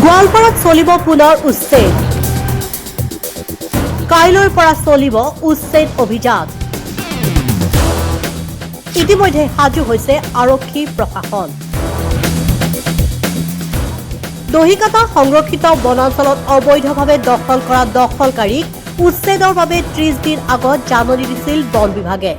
গোৱালপাৰাত চলিব পুনৰ উচ্ছেদ। কাইলৈৰ পৰা চলিব উচ্ছেদ অভিযান। ইতিমধ্যে সাজু হৈছে আৰক্ষী প্ৰশাসন। দহিকাটা সংৰক্ষিত বনাঞ্চলত অবৈধভাৱে দখল কৰা দখলকাৰীক উচ্ছেদৰ বাবে 30 দিন আগত জাননী দিছিল বন বিভাগে।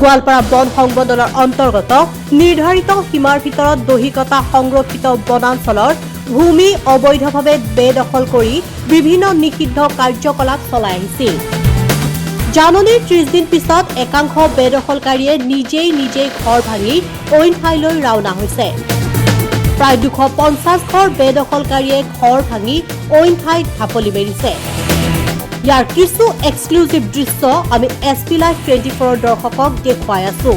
গোৱালপাৰা বন সংমণ্ডলৰ অন্তৰ্গত নিৰ্ধাৰিত সীমাৰ ভিতৰত দহিকটা সংৰক্ষিত বনাঞ্চলৰ ভূমি অবৈধভাৱে বেদখল কৰি বিভিন্ন নিষিদ্ধ কাৰ্যকলাপ চলাই আহিছিল। জাননীৰ 30 দিন পিছত একাংশ বেদখলকাৰীয়ে নিজেই ঘৰ ভাঙি অইন ঠাইলৈ ৰাওনা হৈছে। প্ৰায় 250 ঘৰ বেদখলকাৰীয়ে ঘৰ ভাঙি অইন ঠাইত ঢাপলি মেলিছে। ইয়াৰ কিছু এক্সক্লুজিভ দৃশ্য আমি SP Live 24 দৰ্শকক দেখুৱাই আছো।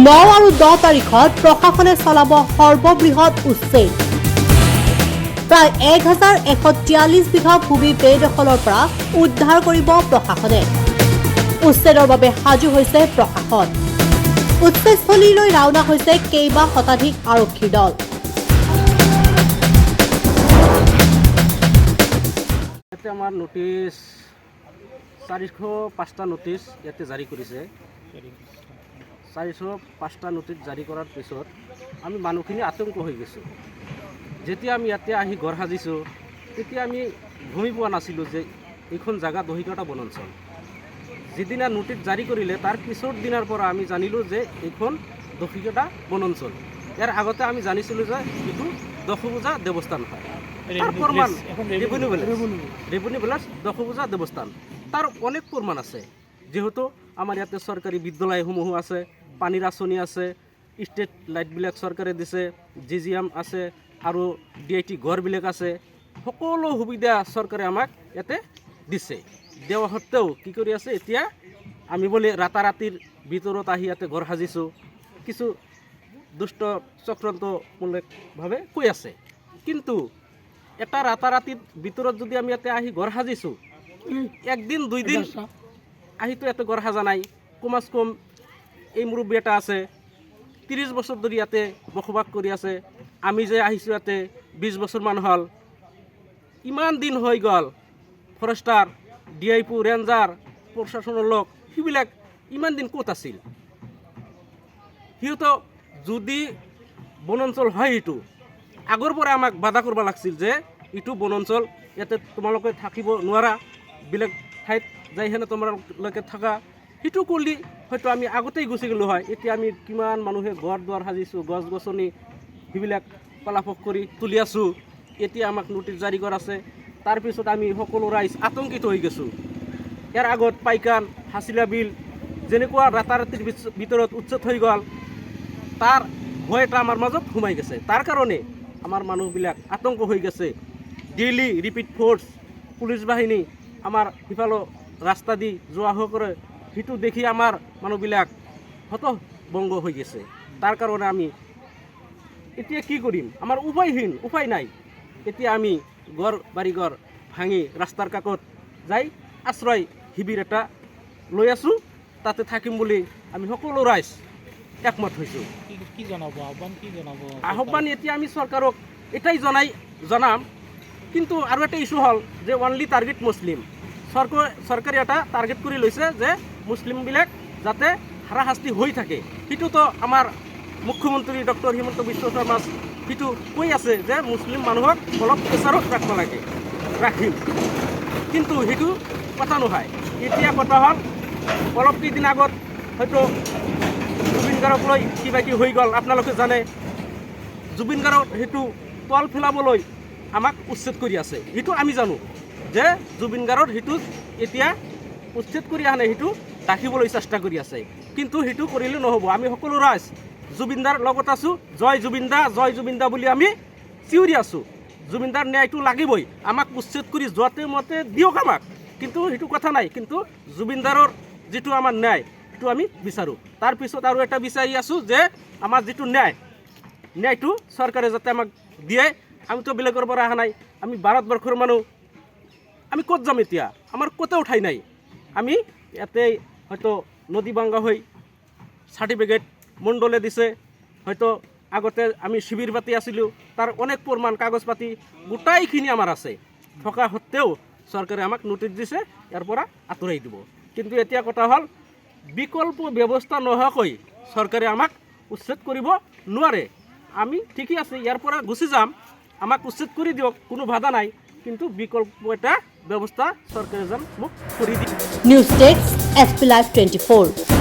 9 আৰু 10 তাৰিখত প্ৰশাসনে চলাব সৰ্ববৃহৎ উচ্ছেদ। প্ৰায় 1143 বিঘা ভূমি বেদখলৰ পৰা উদ্ধাৰ কৰিব প্ৰশাসনে। উচ্ছেদৰ বাবে সাজু হৈছে প্ৰশাসন। উচ্ছেদস্থলীলৈ ৰাওনা হৈছে কেইবা শতাধিক আৰক্ষীৰ দল। আমাৰ নোটিছ 405টা নোটিছ ইয়াতে জাৰি কৰিছে। 405টা নোটিছ জাৰি কৰাৰ পিছত আমি মানুহখিনি আতংক হৈ গৈছোঁ। যেতিয়া আমি ইয়াতে আহি ঘৰ সাজিছোঁ তেতিয়া আমি গমই পোৱা নাছিলোঁ যে এইখন জাগা দহিকটা বনাঞ্চল। যিদিনা নোটিছ জাৰি কৰিলে তাৰ পিছৰ দিনাৰ পৰা আমি জানিলোঁ যে এইখন দহিকটা বনাঞ্চল। ইয়াৰ আগতে আমি জানিছিলোঁ যে এইটো দশভূজা দেৱস্থান হয়। তাৰ প্ৰমাণ ৰেভিনিউ ভিলেজ দশভূজা দেৱস্থান, তাৰ অনেক প্ৰমাণ আছে। যিহেতু আমাৰ ইয়াতে চৰকাৰী বিদ্যালয়সমূহো আছে, পানীৰ আঁচনি আছে, ষ্ট্ৰীট লাইটবিলাক চৰকাৰে দিছে, GGM আছে আৰু DIT ঘৰবিলাক আছে। সকলো সুবিধা চৰকাৰে আমাক ইয়াতে দিছে। দেওয়া সত্ত্বেও কি কৰি আছে, এতিয়া আমি বোলে ৰাতাৰাতিৰ ভিতৰত আহি ইয়াতে ঘৰ সাজিছোঁ, কিছু দুষ্ট চক্ৰান্তমূলকভাৱে কৈ আছে। কিন্তু এটা ৰাতাৰাতিৰ ভিতৰত যদি আমি ইয়াতে আহি ঘৰ সাজিছোঁ, একদিন 2 দিন আহিতো ইয়াতে ঘৰ সাজা নাই। কমাচ কম এই মুৰব্বী এটা আছে 30 বছৰ ধৰি ইয়াতে বসবাস কৰি আছে। আমি যে আহিছোঁ ইয়াতে 20 বছৰমান হ'ল। ইমান দিন হৈ গ'ল, ফৰেষ্টাৰ, DIP, ৰেঞ্জাৰ, প্ৰশাসনৰ লোক সেইবিলাক ইমান দিন ক'ত আছিল? সিহঁতো যদি বনাঞ্চল হয় এইটো আগৰ পৰা আমাক বাধা কৰিব লাগিছিল যে এইটো বনাঞ্চল, ইয়াতে তোমালোকে থাকিব নোৱাৰা, বেলেগ ঠাইত যাই হেনে তোমালোকে থাকা। সেইটো কৰিলে হয়তো আমি আগতেই গুচি গ'লোঁ হয়। এতিয়া আমি কিমান মানুহে ঘৰ দুৱাৰ সাজিছোঁ, গছ গছনি সেইবিলাক পলাশক কৰি তুলি আছোঁ। এতিয়া আমাক নোটিছ জাৰি কৰাছে। তাৰপিছত আমি সকলো ৰাইজ আতংকিত হৈ গৈছোঁ। ইয়াৰ আগত পাইকান, হাছিলা বিল যেনেকুৱা ৰাতাৰাতিৰ ভিতৰত উচ্ছেদ হৈ গ'ল, তাৰ ভয় এটা আমাৰ মাজত সোমাই গৈছে। তাৰ কাৰণে আমাৰ মানুহবিলাক আতংক হৈ গৈছে। ডেইলি ৰিপিট ফ'ৰ্চ, পুলিচ বাহিনী আমাৰ সিফালে ৰাস্তা দি যোৱা হোৱা কৰে। সেইটো দেখি আমাৰ মানুহবিলাক হতভম্ব হৈ গৈছে। তাৰ কাৰণে আমি এতিয়া কি কৰিম? আমাৰ উপায় নাই। এতিয়া আমি বাৰীঘৰ ভাঙি ৰাস্তাৰ কাষত যাই আশ্ৰয় শিবিৰ এটা লৈ আছোঁ। তাতে থাকিম বুলি আমি সকলো ৰাইজ একমত হৈছোঁ। কি জনাব আহ্বান এতিয়া আমি চৰকাৰক এটাই জনাম। কিন্তু আৰু এটা ইস্যু হ'ল যে অনলি টাৰ্গেট মুছলিম। চৰকাৰে এটা টাৰ্গেট কৰি লৈছে যে মুছলিমবিলাক যাতে হাৰাশাস্তি হৈ থাকে। সেইটোতো আমাৰ মুখ্যমন্ত্ৰী ডক্টৰ হিমন্ত বিশ্ব শৰ্মা সেইটো কৈ আছে যে মুছলিম মানুহক অলপ প্ৰেছাৰত ৰাখিব লাগে, ৰাখিম। কিন্তু সেইটো কথা নহয়। এতিয়া কথা হ'ল অলপ কেইদিন আগত হয়তো জুবিন গাৰ্গক লৈ কিবা কিবি হৈ গ'ল। আপোনালোকে জানে জুবিন গাৰ্গক সেইটো তল পেলাবলৈ আমাক উচ্ছেদ কৰি আছে। সেইটো আমি জানো যে জুবিন গাৰ্গৰ সেইটো এতিয়া উচ্ছেদ কৰি অহা নাই, সেইটো ৰাখিবলৈ চেষ্টা কৰি আছে। কিন্তু সেইটো কৰিলে নহ'ব। আমি সকলো ৰাইজ জুবিনদাৰ লগত আছোঁ। জয় জুবিন দা বুলি আমি চিঞৰি আছোঁ। জুবিনদাৰ ন্যায়টো লাগিবই। আমাক উচ্ছেদ কৰি যোৱাতে মতে দিয়ক আমাক, কিন্তু সেইটো কথা নাই। কিন্তু জুবিনদাৰৰ যিটো আমাৰ ন্যায় সেইটো আমি বিচাৰোঁ। তাৰপিছত আৰু এটা বিচাৰি আছোঁ যে আমাৰ যিটো ন্যায়টো চৰকাৰে যাতে আমাক দিয়ে। আমিতো বেলেগৰ পৰা অহা নাই, আমি ভাৰতবৰ্ষৰ মানুহ। আমি ক'ত যাম এতিয়া? আমাৰ ক'তেও ঠাই নাই। আমি ইয়াতে হয়তো নদী ভাঙ্গা হৈ চাৰ্টিফিকেট মণ্ডলে দিছে, হয়তো আগতে আমি শিবিৰ পাতি আছিলোঁ তাৰ অনেক প্ৰমাণ কাগজ পাতি গোটাইখিনি আমাৰ আছে থকা সত্ত্বেও চৰকাৰে আমাক নোটিছ দিছে ইয়াৰ পৰা আঁতৰাই দিব কিন্তু এতিয়া কথা হ'ল বিকল্প ব্যৱস্থা নোহোৱাকৈ চৰকাৰে আমাক উচ্ছেদ কৰিব নোৱাৰে আমি ঠিকই আছে ইয়াৰ পৰা গুচি যাম আমাক উচ্ছেদ কৰি দিয়ক কোনো বাধা নাই কিন্তু বিকল্প এটা ব্যৱস্থা চৰকাৰে যেন মোক কৰি দিয়ে নিউজ ডেস্ক SP Live 24